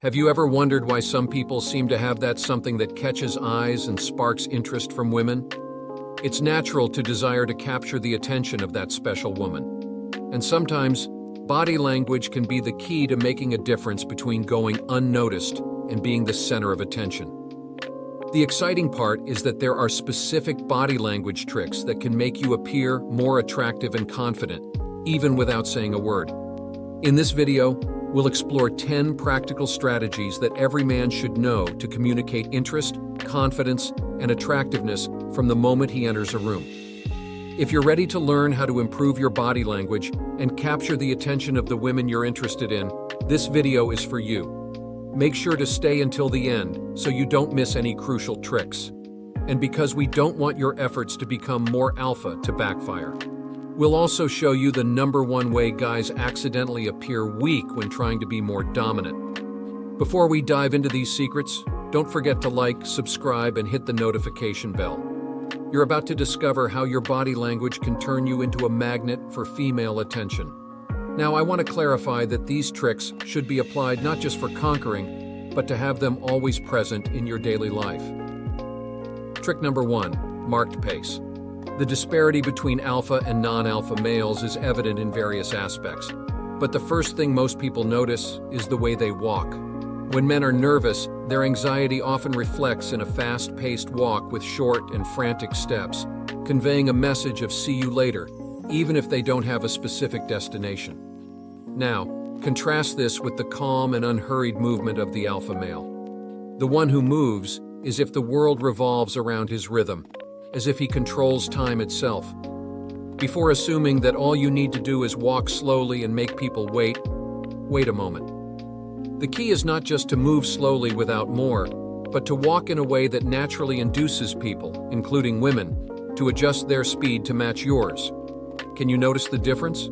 Have you ever wondered why some people seem to have that something that catches eyes and sparks interest from women? It's natural to desire to capture the attention of that special woman. And sometimes, body language can be the key to making a difference between going unnoticed and being the center of attention. The exciting part is that there are specific body language tricks that can make you appear more attractive and confident, even without saying a word. In this video, we'll explore 10 practical strategies that every man should know to communicate interest, confidence, and attractiveness from the moment he enters a room. If you're ready to learn how to improve your body language and capture the attention of the women you're interested in, this video is for you. Make sure to stay until the end so you don't miss any crucial tricks. And because we don't want your efforts to become more alpha to backfire. We'll also show you the #1 way guys accidentally appear weak when trying to be more dominant. Before we dive into these secrets, don't forget to like, subscribe, and hit the notification bell. You're about to discover how your body language can turn you into a magnet for female attention. Now, I want to clarify that these tricks should be applied not just for conquering, but to have them always present in your daily life. Trick number 1, marked pace. The disparity between alpha and non-alpha males is evident in various aspects. But the first thing most people notice is the way they walk. When men are nervous, their anxiety often reflects in a fast-paced walk with short and frantic steps, conveying a message of "see you later," even if they don't have a specific destination. Now, contrast this with the calm and unhurried movement of the alpha male. The one who moves is if the world revolves around his rhythm, as if he controls time itself. Before assuming that all you need to do is walk slowly and make people wait a moment. The key is not just to move slowly without more, but to walk in a way that naturally induces people, including women, to adjust their speed to match yours. Can you notice the difference?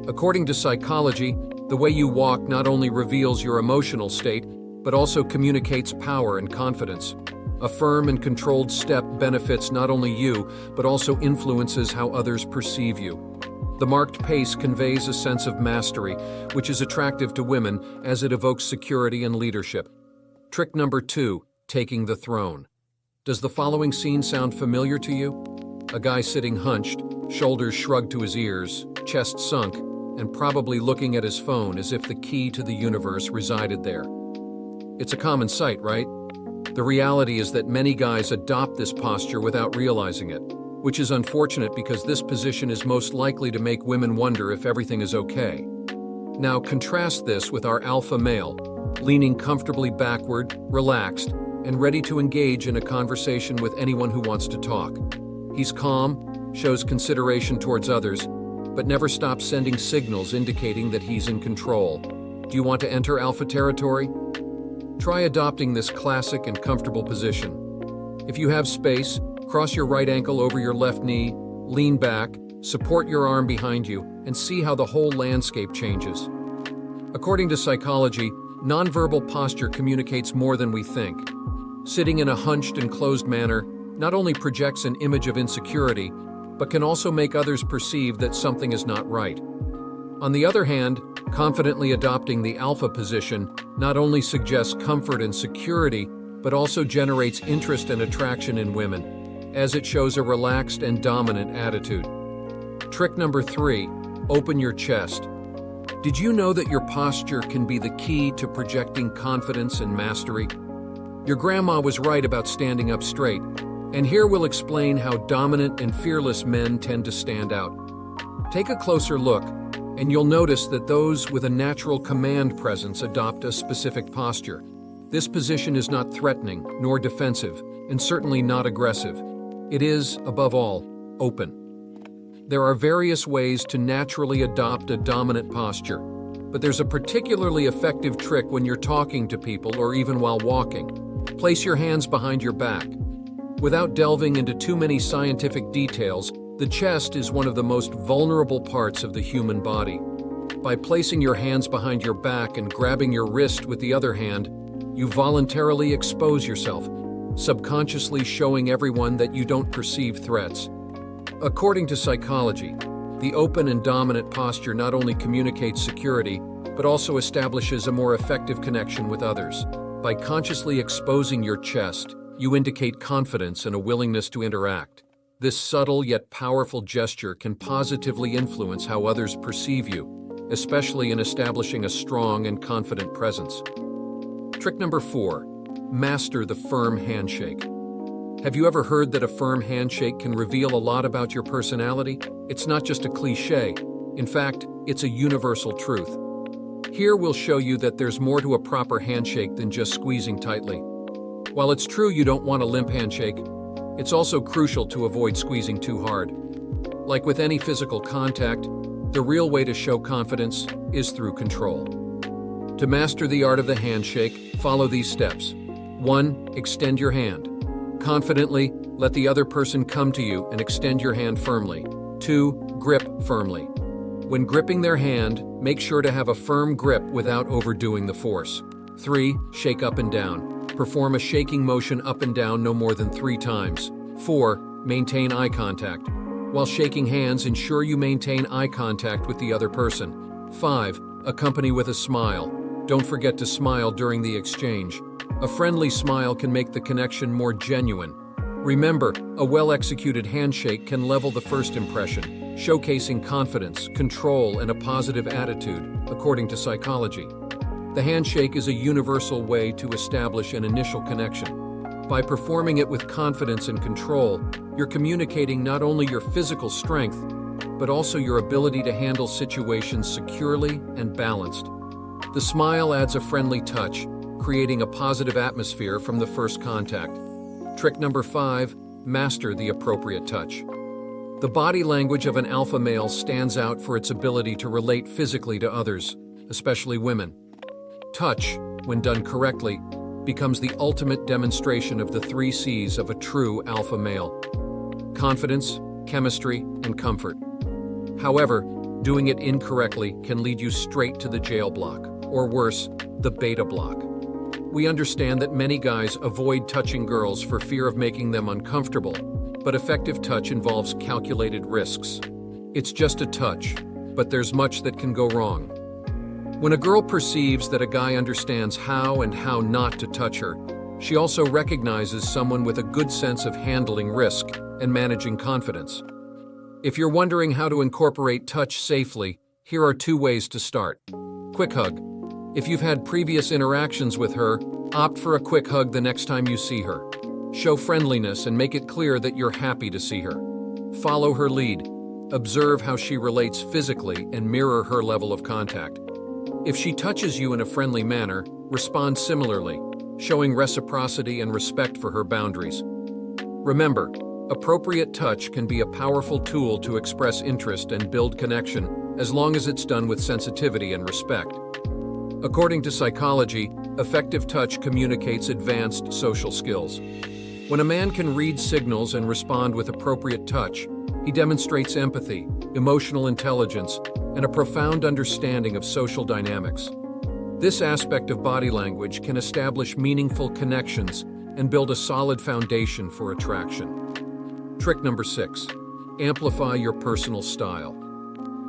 According to psychology, the way you walk not only reveals your emotional state, but also communicates power and confidence. A firm and controlled step benefits not only you, but also influences how others perceive you. The marked pace conveys a sense of mastery, which is attractive to women as it evokes security and leadership. Trick number 2, taking the throne. Does the following scene sound familiar to you? A guy sitting hunched, shoulders shrugged to his ears, chest sunk, and probably looking at his phone as if the key to the universe resided there. It's a common sight, right? The reality is that many guys adopt this posture without realizing it, which is unfortunate because this position is most likely to make women wonder if everything is okay. Now contrast this with our alpha male, leaning comfortably backward, relaxed, and ready to engage in a conversation with anyone who wants to talk. He's calm, shows consideration towards others, but never stops sending signals indicating that he's in control. Do you want to enter alpha territory? Try adopting this classic and comfortable position. If you have space, cross your right ankle over your left knee, lean back, support your arm behind you, and see how the whole landscape changes. According to psychology, nonverbal posture communicates more than we think. Sitting in a hunched and closed manner not only projects an image of insecurity, but can also make others perceive that something is not right. On the other hand, confidently adopting the alpha position not only suggests comfort and security, but also generates interest and attraction in women, as it shows a relaxed and dominant attitude. Trick number 3, open your chest. Did you know that your posture can be the key to projecting confidence and mastery? Your grandma was right about standing up straight, and here we'll explain how dominant and fearless men tend to stand out. Take a closer look, and you'll notice that those with a natural command presence adopt a specific posture. This position is not threatening nor defensive, and certainly not aggressive. It is, above all, open. There are various ways to naturally adopt a dominant posture, but there's a particularly effective trick when you're talking to people or even while walking. Place your hands behind your back. Without delving into too many scientific details, the chest is one of the most vulnerable parts of the human body. By placing your hands behind your back and grabbing your wrist with the other hand, you voluntarily expose yourself, subconsciously showing everyone that you don't perceive threats. According to psychology, the open and dominant posture not only communicates security, but also establishes a more effective connection with others. By consciously exposing your chest, you indicate confidence and a willingness to interact. This subtle yet powerful gesture can positively influence how others perceive you, especially in establishing a strong and confident presence. Trick number 4. Master the firm handshake. Have you ever heard that a firm handshake can reveal a lot about your personality? It's not just a cliché. In fact, it's a universal truth. Here we'll show you that there's more to a proper handshake than just squeezing tightly. While it's true you don't want a limp handshake, it's also crucial to avoid squeezing too hard. Like with any physical contact, the real way to show confidence is through control. To master the art of the handshake, follow these steps. 1. Extend your hand. Confidently, let the other person come to you and extend your hand firmly. 2. Grip firmly. When gripping their hand, make sure to have a firm grip without overdoing the force. 3. Shake up and down. Perform a shaking motion up and down no more than 3 times. 4. Maintain eye contact. While shaking hands, ensure you maintain eye contact with the other person. 5. Accompany with a smile. Don't forget to smile during the exchange. A friendly smile can make the connection more genuine. Remember, a well-executed handshake can level the first impression, showcasing confidence, control, and a positive attitude, according to psychology. The handshake is a universal way to establish an initial connection. By performing it with confidence and control, you're communicating not only your physical strength, but also your ability to handle situations securely and balanced. The smile adds a friendly touch, creating a positive atmosphere from the first contact. Trick number 5, master the appropriate touch. The body language of an alpha male stands out for its ability to relate physically to others, especially women. Touch, when done correctly, becomes the ultimate demonstration of the 3 C's of a true alpha male: confidence, chemistry, and comfort. However, doing it incorrectly can lead you straight to the jail block, or worse, the beta block. We understand that many guys avoid touching girls for fear of making them uncomfortable, but effective touch involves calculated risks. It's just a touch, but there's much that can go wrong. When a girl perceives that a guy understands how and how not to touch her, she also recognizes someone with a good sense of handling risk and managing confidence. If you're wondering how to incorporate touch safely, here are 2 ways to start. Quick hug. If you've had previous interactions with her, opt for a quick hug the next time you see her. Show friendliness and make it clear that you're happy to see her. Follow her lead. Observe how she relates physically and mirror her level of contact. If she touches you in a friendly manner, respond similarly, showing reciprocity and respect for her boundaries. Remember, appropriate touch can be a powerful tool to express interest and build connection, as long as it's done with sensitivity and respect. According to psychology, effective touch communicates advanced social skills. When a man can read signals and respond with appropriate touch, he demonstrates empathy, emotional intelligence, and a profound understanding of social dynamics. This aspect of body language can establish meaningful connections and build a solid foundation for attraction. Trick number 6, amplify your personal style.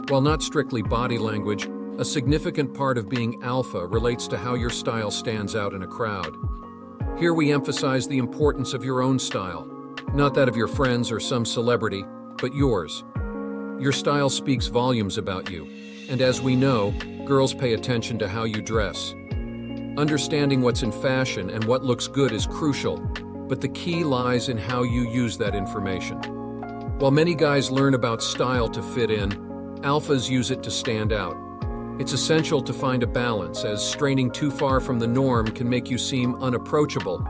While not strictly body language, a significant part of being alpha relates to how your style stands out in a crowd. Here we emphasize the importance of your own style, not that of your friends or some celebrity, but yours. Your style speaks volumes about you, and as we know, girls pay attention to how you dress. Understanding what's in fashion and what looks good is crucial, but the key lies in how you use that information. While many guys learn about style to fit in, alphas use it to stand out. It's essential to find a balance, as straying too far from the norm can make you seem unapproachable,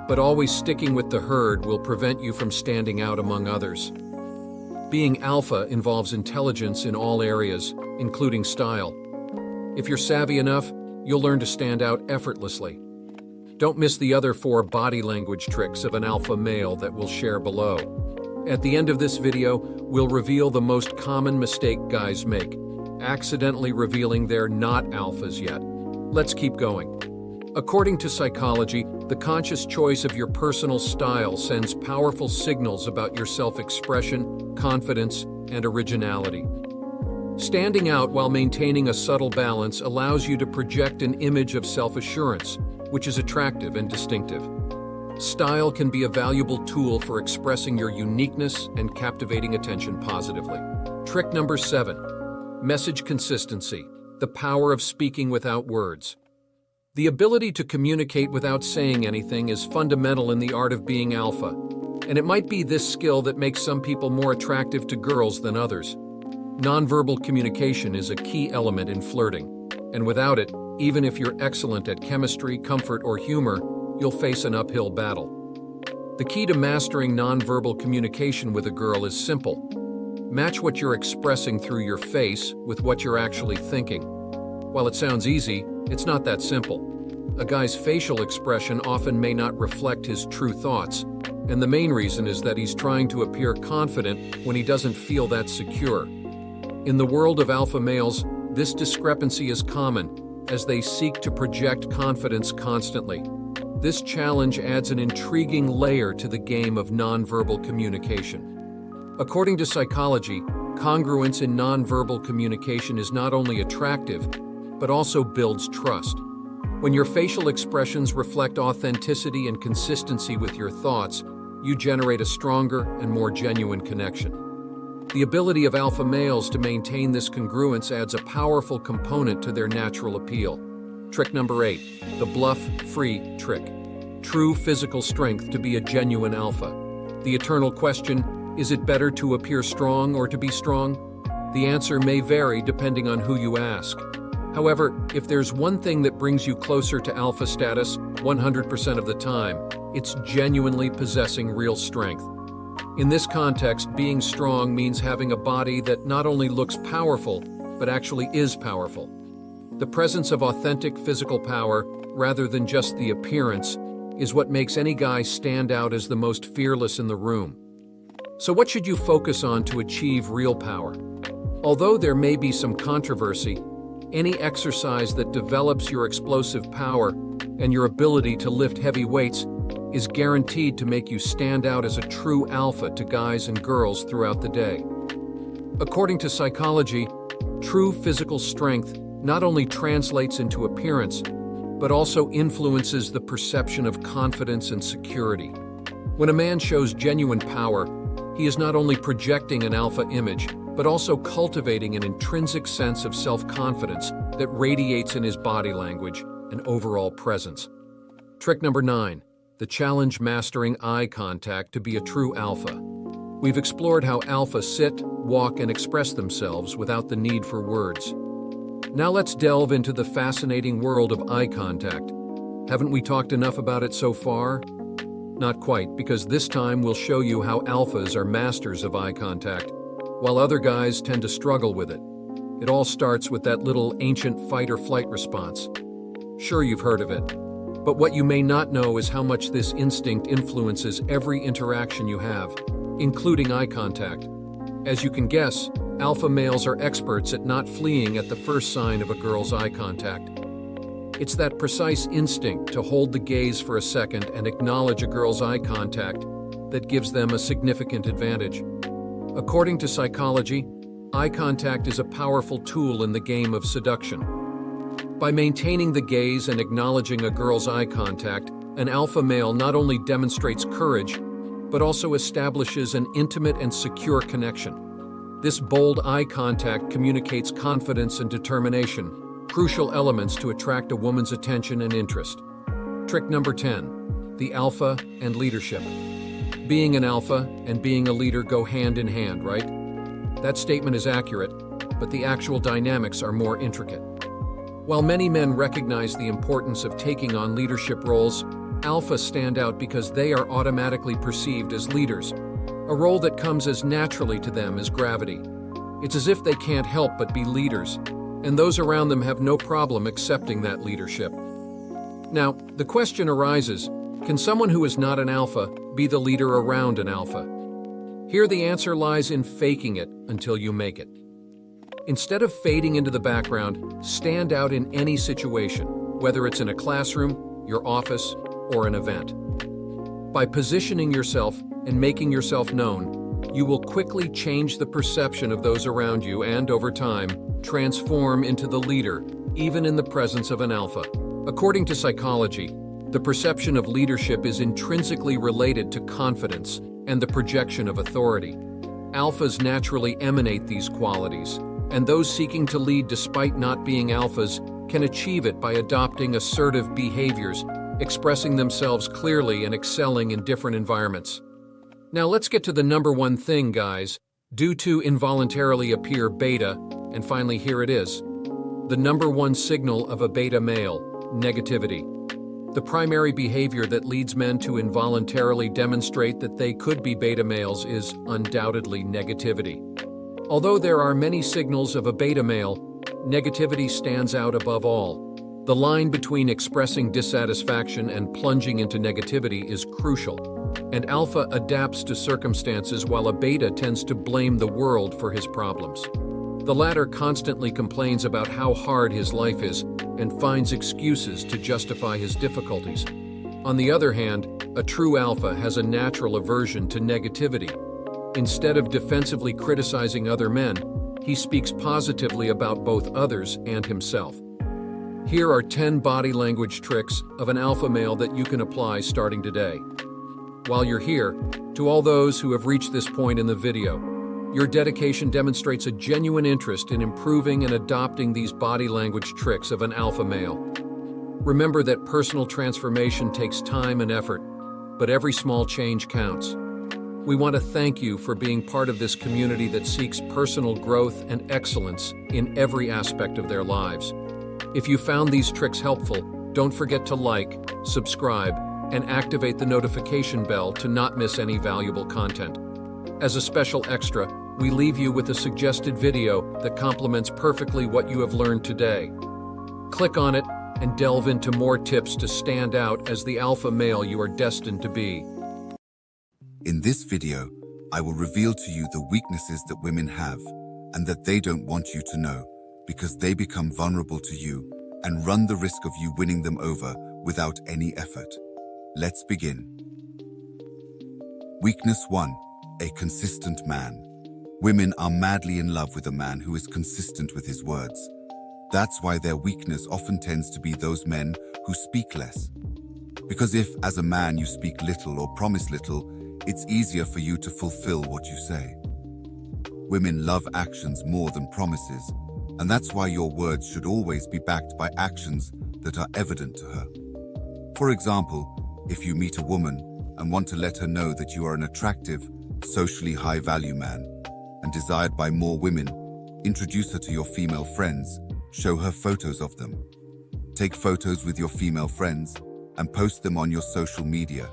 but always sticking with the herd will prevent you from standing out among others. Being alpha involves intelligence in all areas, including style. If you're savvy enough, you'll learn to stand out effortlessly. Don't miss the other 4 body language tricks of an alpha male that we'll share below. At the end of this video, we'll reveal the most common mistake guys make: accidentally revealing they're not alphas yet. Let's keep going. According to psychology, the conscious choice of your personal style sends powerful signals about your self-expression, confidence, and originality. Standing out while maintaining a subtle balance allows you to project an image of self-assurance, which is attractive and distinctive. Style can be a valuable tool for expressing your uniqueness and captivating attention positively. Trick number 7. Message consistency, the power of speaking without words. The ability to communicate without saying anything is fundamental in the art of being alpha, and it might be this skill that makes some people more attractive to girls than others. Nonverbal communication is a key element in flirting, and without it, even if you're excellent at chemistry, comfort, or humor, you'll face an uphill battle. The key to mastering nonverbal communication with a girl is simple. Match what you're expressing through your face with what you're actually thinking. While it sounds easy, it's not that simple. A guy's facial expression often may not reflect his true thoughts, and the main reason is that he's trying to appear confident when he doesn't feel that secure. In the world of alpha males, this discrepancy is common, as they seek to project confidence constantly. This challenge adds an intriguing layer to the game of nonverbal communication. According to psychology, congruence in nonverbal communication is not only attractive, but also builds trust. When your facial expressions reflect authenticity and consistency with your thoughts, you generate a stronger and more genuine connection. The ability of alpha males to maintain this congruence adds a powerful component to their natural appeal. Trick number 8, the bluff-free trick. True physical strength to be a genuine alpha. The eternal question, is it better to appear strong or to be strong? The answer may vary depending on who you ask. However, if there's one thing that brings you closer to alpha status 100% of the time, it's genuinely possessing real strength. In this context, being strong means having a body that not only looks powerful, but actually is powerful. The presence of authentic physical power, rather than just the appearance, is what makes any guy stand out as the most fearless in the room. So what should you focus on to achieve real power? Although there may be some controversy, any exercise that develops your explosive power and your ability to lift heavy weights is guaranteed to make you stand out as a true alpha to guys and girls throughout the day. According to psychology, true physical strength not only translates into appearance, but also influences the perception of confidence and security. When a man shows genuine power, he is not only projecting an alpha image, but also cultivating an intrinsic sense of self-confidence that radiates in his body language and overall presence. Trick number 9, the challenge mastering eye contact to be a true alpha. We've explored how alphas sit, walk, and express themselves without the need for words. Now let's delve into the fascinating world of eye contact. Haven't we talked enough about it so far? Not quite, because this time we'll show you how alphas are masters of eye contact, while other guys tend to struggle with it. It all starts with that little ancient fight-or-flight response. Sure, you've heard of it, but what you may not know is how much this instinct influences every interaction you have, including eye contact. As you can guess, alpha males are experts at not fleeing at the first sign of a girl's eye contact. It's that precise instinct to hold the gaze for a second and acknowledge a girl's eye contact that gives them a significant advantage. According to psychology, eye contact is a powerful tool in the game of seduction. By maintaining the gaze and acknowledging a girl's eye contact, an alpha male not only demonstrates courage, but also establishes an intimate and secure connection. This bold eye contact communicates confidence and determination, crucial elements to attract a woman's attention and interest. Trick number 10, the alpha and leadership. Being an alpha and being a leader go hand in hand, right? That statement is accurate, but the actual dynamics are more intricate. While many men recognize the importance of taking on leadership roles, alphas stand out because they are automatically perceived as leaders, a role that comes as naturally to them as gravity. It's as if they can't help but be leaders, and those around them have no problem accepting that leadership. Now, the question arises, can someone who is not an alpha be the leader around an alpha? Here the answer lies in faking it until you make it. Instead of fading into the background, stand out in any situation, whether it's in a classroom, your office, or an event. By positioning yourself and making yourself known, you will quickly change the perception of those around you and, over time, transform into the leader, even in the presence of an alpha. According to psychology, the perception of leadership is intrinsically related to confidence and the projection of authority. Alphas naturally emanate these qualities, and those seeking to lead despite not being alphas can achieve it by adopting assertive behaviors, expressing themselves clearly and excelling in different environments. Now let's get to the number one thing, guys. Do to involuntarily appear beta, and finally here it is. The number one signal of a beta male, negativity. The primary behavior that leads men to involuntarily demonstrate that they could be beta males is undoubtedly negativity. Although there are many signals of a beta male, negativity stands out above all. The line between expressing dissatisfaction and plunging into negativity is crucial. An alpha adapts to circumstances while a beta tends to blame the world for his problems. The latter constantly complains about how hard his life is and finds excuses to justify his difficulties. On the other hand, a true alpha has a natural aversion to negativity. Instead of defensively criticizing other men, he speaks positively about both others and himself. Here are 10 body language tricks of an alpha male that you can apply starting today. While you're here, to all those who have reached this point in the video, your dedication demonstrates a genuine interest in improving and adopting these body language tricks of an alpha male. Remember that personal transformation takes time and effort, but every small change counts. We want to thank you for being part of this community that seeks personal growth and excellence in every aspect of their lives. If you found these tricks helpful, don't forget to like, subscribe, and activate the notification bell to not miss any valuable content. As a special extra, we leave you with a suggested video that complements perfectly what you have learned today. Click on it and delve into more tips to stand out as the alpha male you are destined to be. In this video, I will reveal to you the weaknesses that women have and that they don't want you to know, because they become vulnerable to you and run the risk of you winning them over without any effort. Let's begin. Weakness 1. A consistent man. Women are madly in love with a man who is consistent with his words. That's why their weakness often tends to be those men who speak less. Because if, as a man, you speak little or promise little, it's easier for you to fulfill what you say. Women love actions more than promises, and that's why your words should always be backed by actions that are evident to her. For example, if you meet a woman and want to let her know that you are an attractive, socially high-value man and desired by more women, introduce her to your female friends, show her photos of them. Take photos with your female friends and post them on your social media,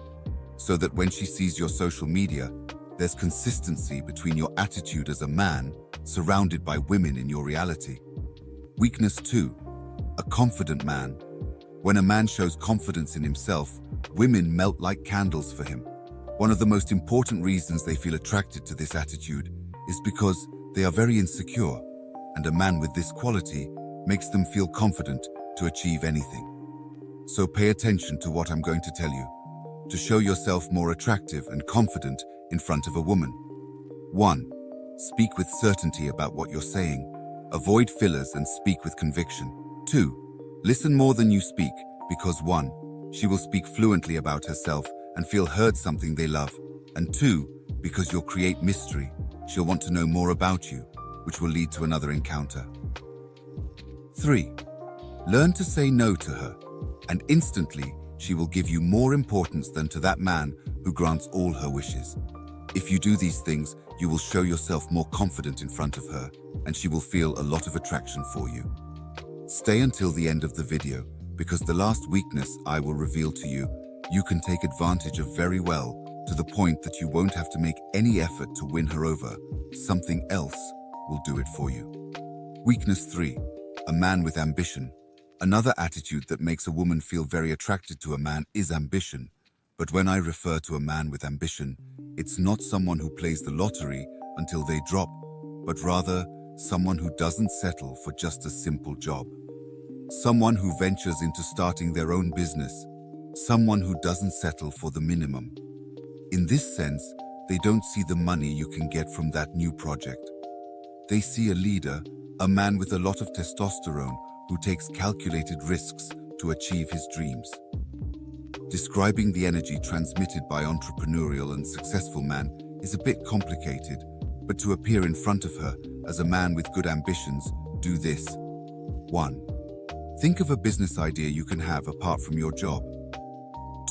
so that when she sees your social media, there's consistency between your attitude as a man surrounded by women in your reality. Weakness 2. A confident man. When a man shows confidence in himself, women melt like candles for him. One of the most important reasons they feel attracted to this attitude is because they are very insecure, and a man with this quality makes them feel confident to achieve anything. So pay attention to what I'm going to tell you to show yourself more attractive and confident in front of a woman. 1. Speak with certainty about what you're saying. Avoid fillers and speak with conviction. 2. Listen more than you speak, because 1. She will speak fluently about herself and feel heard, something they love. And 2. Because you'll create mystery, she'll want to know more about you, which will lead to another encounter. 3. Learn to say no to her, and instantly she will give you more importance than to that man who grants all her wishes. If you do these things, you will show yourself more confident in front of her, and she will feel a lot of attraction for you. Stay until the end of the video, because the last weakness I will reveal to you, you can take advantage of very well, to the point that you won't have to make any effort to win her over. Something else will do it for you. Weakness 3. A man with ambition. Another attitude that makes a woman feel very attracted to a man is ambition. But when I refer to a man with ambition, it's not someone who plays the lottery until they drop, but rather someone who doesn't settle for just a simple job. Someone who ventures into starting their own business. Someone who doesn't settle for the minimum. In this sense, They don't see the money you can get from that new project. They see a leader, a man with a lot of testosterone who takes calculated risks to achieve his dreams. Describing the energy transmitted by entrepreneurial and successful man is a bit complicated, but to appear in front of her as a man with good ambitions, do this. 1. Think of a business idea you can have apart from your job.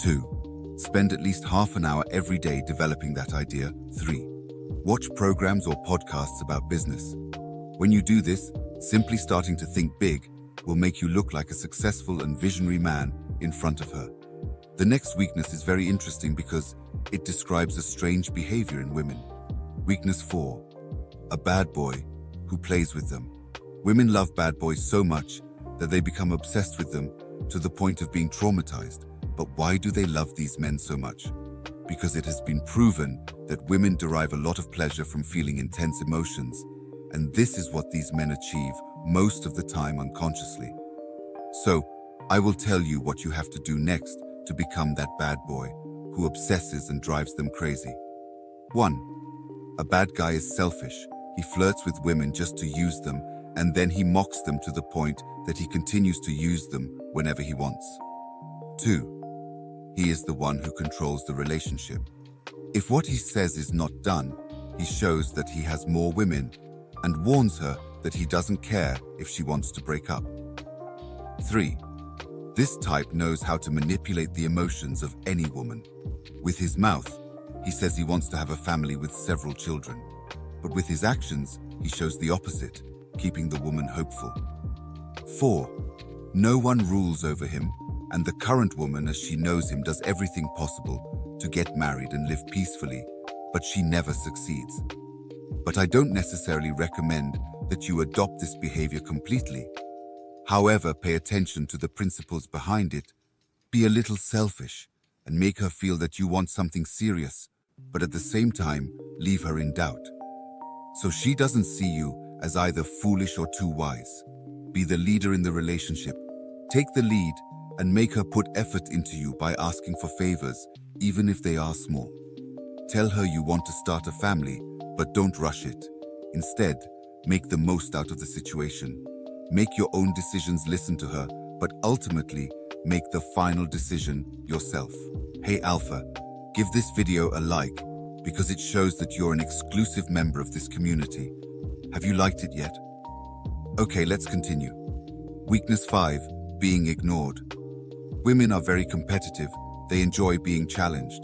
2. Spend at least half an hour every day developing that idea. 3. Watch programs or podcasts about business. When you do this, simply starting to think big will make you look like a successful and visionary man in front of her. The next weakness is very interesting because it describes a strange behavior in women. Weakness 4. A bad boy who plays with them. Women love bad boys so much that they become obsessed with them to the point of being traumatized. But why do they love these men so much? Because it has been proven that women derive a lot of pleasure from feeling intense emotions, and this is what these men achieve most of the time unconsciously. So, I will tell you what you have to do next to become that bad boy who obsesses and drives them crazy. 1. A bad guy is selfish. He flirts with women just to use them, and then he mocks them to the point that he continues to use them whenever he wants. 2. He is the one who controls the relationship. If what he says is not done, he shows that he has more women and warns her that he doesn't care if she wants to break up. 3. This type knows how to manipulate the emotions of any woman. With his mouth, he says he wants to have a family with several children. But with his actions, he shows the opposite, keeping the woman hopeful. 4. No one rules over him, and the current woman, as she knows him, does everything possible to get married and live peacefully, but she never succeeds. But I don't necessarily recommend that you adopt this behavior completely. However, pay attention to the principles behind it. Be a little selfish and make her feel that you want something serious, but at the same time, leave her in doubt. So she doesn't see you as either foolish or too wise. Be the leader in the relationship. Take the lead and make her put effort into you by asking for favors, even if they are small. Tell her you want to start a family, but don't rush it. Instead, make the most out of the situation. Make your own decisions, listen to her, but ultimately, make the final decision yourself. Hey Alpha, give this video a like because it shows that you're an exclusive member of this community. Have you liked it yet? Okay, let's continue. Weakness 5, being ignored. Women are very competitive. They enjoy being challenged.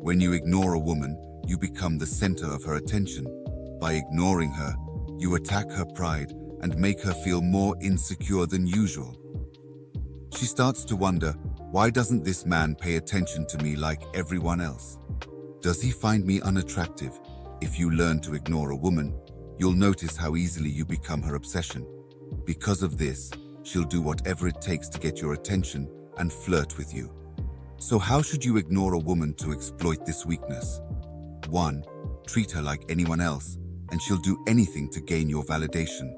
When you ignore a woman, you become the center of her attention. By ignoring her, you attack her pride and make her feel more insecure than usual. She starts to wonder, why doesn't this man pay attention to me like everyone else? Does he find me unattractive? If you learn to ignore a woman, you'll notice how easily you become her obsession. Because of this, she'll do whatever it takes to get your attention and flirt with you. So how should you ignore a woman to exploit this weakness? 1. Treat her like anyone else, and she'll do anything to gain your validation.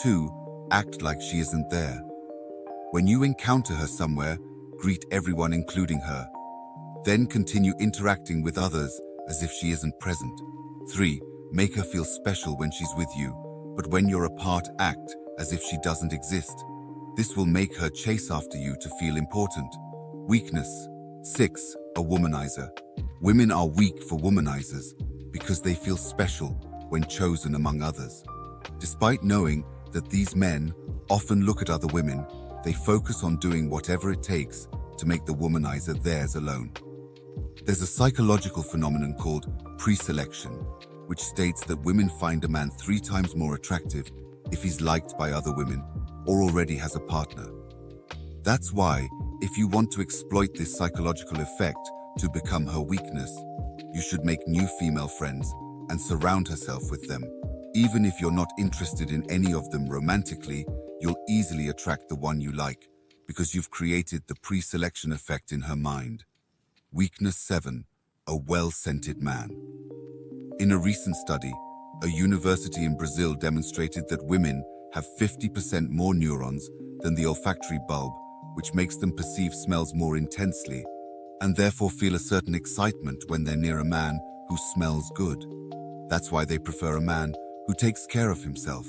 2. Act like she isn't there. When you encounter her somewhere, greet everyone including her. Then continue interacting with others as if she isn't present. 3. Make her feel special when she's with you, but when you're apart, act as if she doesn't exist. This will make her chase after you to feel important. Weakness 6. A womanizer. Women are weak for womanizers because they feel special when chosen among others. Despite knowing that these men often look at other women, they focus on doing whatever it takes to make the womanizer theirs alone. There's a psychological phenomenon called pre-selection, which states that women find a man 3 times more attractive if he's liked by other women or already has a partner. That's why, if you want to exploit this psychological effect to become her weakness, you should make new female friends and surround herself with them. Even if you're not interested in any of them romantically, you'll easily attract the one you like because you've created the pre-selection effect in her mind. Weakness 7. A well-scented man. In a recent study, a university in Brazil demonstrated that women have 50% more neurons than the olfactory bulb, which makes them perceive smells more intensely and therefore feel a certain excitement when they're near a man who smells good. That's why they prefer a man who takes care of himself.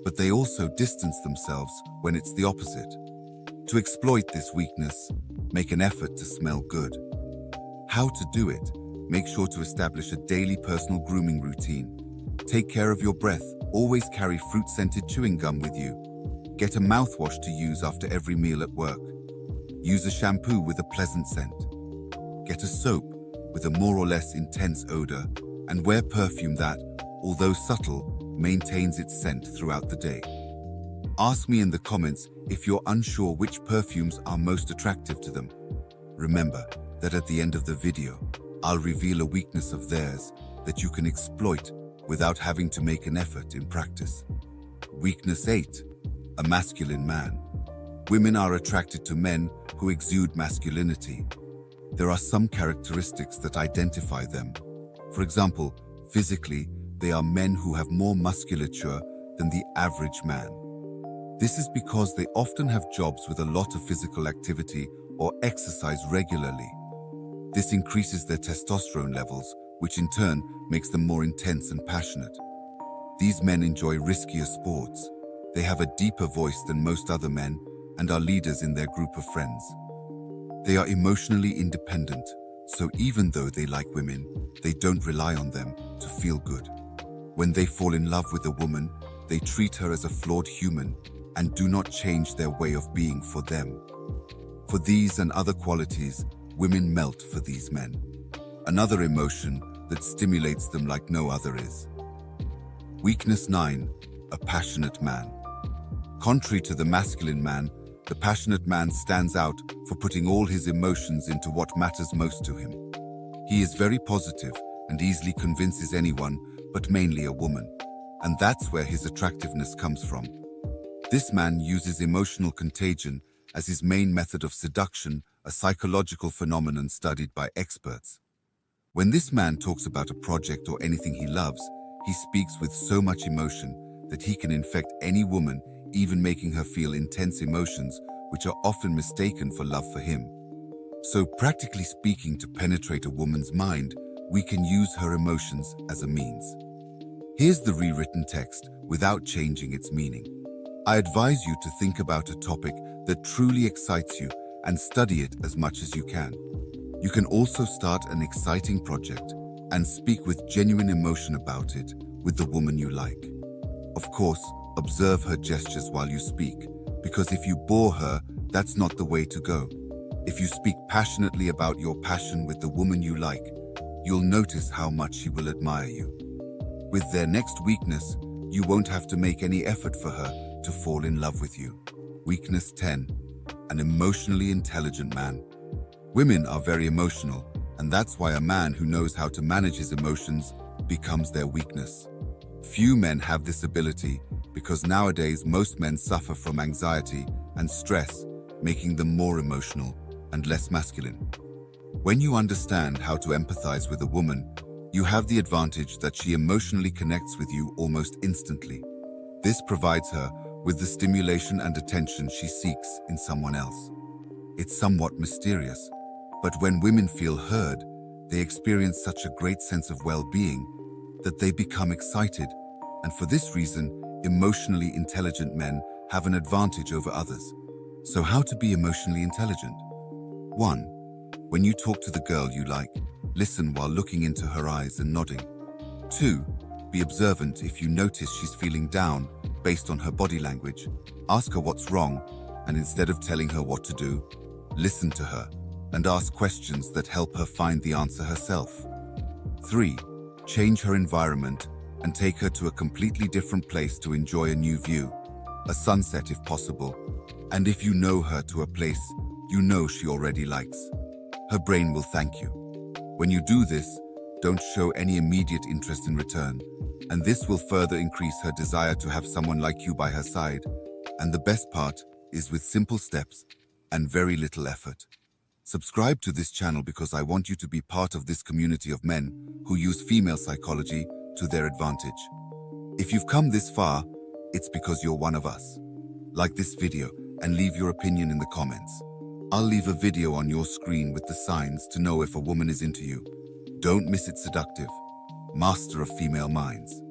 But they also distance themselves when it's the opposite. To exploit this weakness, make an effort to smell good. How to do it? Make sure to establish a daily personal grooming routine. Take care of your breath. Always carry fruit-scented chewing gum with you. Get a mouthwash to use after every meal at work. Use a shampoo with a pleasant scent. Get a soap with a more or less intense odor, and wear perfume that, although subtle, maintains its scent throughout the day. Ask me in the comments if you're unsure which perfumes are most attractive to them. Remember that at the end of the video, I'll reveal a weakness of theirs that you can exploit without having to make an effort in practice. Weakness 8. A masculine man. Women are attracted to men who exude masculinity. There are some characteristics that identify them. For example, physically, they are men who have more musculature than the average man. This is because they often have jobs with a lot of physical activity or exercise regularly. This increases their testosterone levels, which in turn makes them more intense and passionate. These men enjoy riskier sports. They have a deeper voice than most other men and are leaders in their group of friends. They are emotionally independent, so even though they like women, they don't rely on them to feel good. When they fall in love with a woman, they treat her as a flawed human and do not change their way of being for them. For these and other qualities, women melt for these men. Another emotion that stimulates them like no other is weakness 9. A passionate man. Contrary to the masculine man, the passionate man stands out for putting all his emotions into what matters most to him. He is very positive and easily convinces anyone, but mainly a woman. And that's where his attractiveness comes from. This man uses emotional contagion as his main method of seduction, a psychological phenomenon studied by experts. When this man talks about a project or anything he loves, he speaks with so much emotion that he can infect any woman, even making her feel intense emotions, which are often mistaken for love for him. So, practically speaking, to penetrate a woman's mind, we can use her emotions as a means. Here's the rewritten text without changing its meaning. I advise you to think about a topic that truly excites you and study it as much as you can. You can also start an exciting project and speak with genuine emotion about it with the woman you like. Of course, observe her gestures while you speak, because if you bore her, that's not the way to go. If you speak passionately about your passion with the woman you like, you'll notice how much she will admire you. With their next weakness, you won't have to make any effort for her to fall in love with you. Weakness 10. An emotionally intelligent man. Women are very emotional, and that's why a man who knows how to manage his emotions becomes their weakness. Few men have this ability because nowadays most men suffer from anxiety and stress, making them more emotional and less masculine. When you understand how to empathize with a woman, you have the advantage that she emotionally connects with you almost instantly. This provides her with the stimulation and attention she seeks in someone else. It's somewhat mysterious, but when women feel heard, they experience such a great sense of well-being that they become excited, and for this reason, emotionally intelligent men have an advantage over others. So how to be emotionally intelligent? 1. When you talk to the girl you like, listen while looking into her eyes and nodding. 2. Be observant if you notice she's feeling down based on her body language. Ask her what's wrong, and instead of telling her what to do, listen to her and ask questions that help her find the answer herself. 3. Change her environment and take her to a completely different place to enjoy a new view, a sunset if possible, and if you know her to a place you know she already likes. Her brain will thank you. When you do this, don't show any immediate interest in return, and this will further increase her desire to have someone like you by her side. And the best part is with simple steps and very little effort. Subscribe to this channel because I want you to be part of this community of men who use female psychology to their advantage. If you've come this far, it's because you're one of us. Like this video and leave your opinion in the comments. I'll leave a video on your screen with the signs to know if a woman is into you. Don't miss it, Seductive, master of female minds.